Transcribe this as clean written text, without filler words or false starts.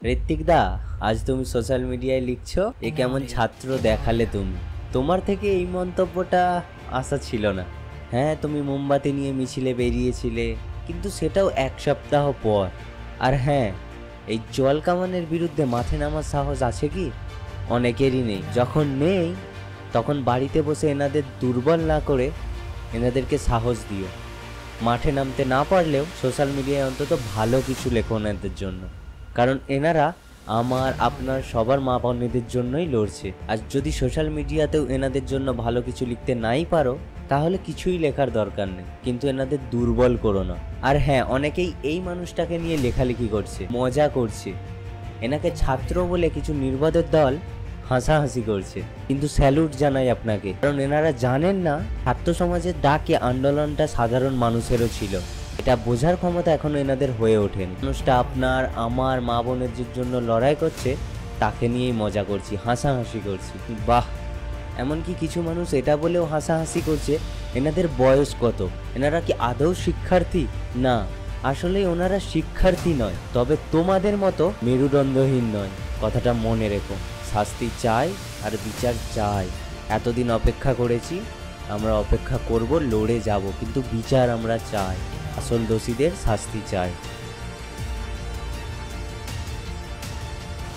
ঋত্বিক দা, আজ তুমি সোশ্যাল মিডিয়ায় লিখছো এ কেমন ছাত্র দেখালে তুমি। তোমার থেকে এই মন্তব্যটা আশা ছিল না। হ্যাঁ, তুমি মোমবাতি নিয়ে মিছিলে বেরিয়েছিলে, কিন্তু সেটাও এক সপ্তাহ পর। আর হ্যাঁ, এই জল কামানের বিরুদ্ধে মাঠে নামার সাহস আছে কি? অনেকেরই নেই। যখন নেই, তখন বাড়িতে বসে এনাদের দুর্বল না করে এনাদেরকে সাহস দিও। মাঠে নামতে না পারলেও সোশ্যাল মিডিয়ায় অন্তত ভালো কিছু লেখো এনাদের জন্য, কারণ এনারা আমার আপনার সবার মা বোনেদের জন্যই লড়ছে। আর যদি সোশ্যাল মিডিয়াতেও এনাদের জন্য ভালো কিছু লিখতে নাই পারো, তাহলে কিছুই লেখার দরকার নেই, কিন্তু এনাদের দুর্বল করো না। আর হ্যাঁ, অনেকেই এই মানুষটাকে নিয়ে লেখালেখি করছে, মজা করছে, এনাকে ছাত্র বলে কিছু নির্বোধের দল হাসাহাসি করছে, কিন্তু স্যালুট জানাই আপনাকে, কারণ এনারা জানেন না ছাত্র সমাজের ডাকে আন্দোলনটা সাধারণ মানুষেরও ছিল। এটা বোঝার ক্ষমতা এখনো এনাদের হয়ে ওঠেনি। মানুষটা আপনার আমার মা বোনের জন্য লড়াই করছে, তাকে নিয়েই মজা করছি, হাসাহাসি করছি। বাহ! এমনকি কিছু মানুষ এটা বলেও হাসাহাসি করছে এনাদের বয়স কত, এনারা কি আদৌ শিক্ষার্থী? না, আসলে ওনারা শিক্ষার্থী নয়, তবে তোমাদের মতো মেরুদণ্ডহীন নয়। কথাটা মনে রেখো। শাস্তি চাই আর বিচার চাই। এতদিন অপেক্ষা করেছি, আমরা অপেক্ষা করব, লড়ে যাব, কিন্তু বিচার আমরা চাই। আসল দোষীদের শাস্তি চাই।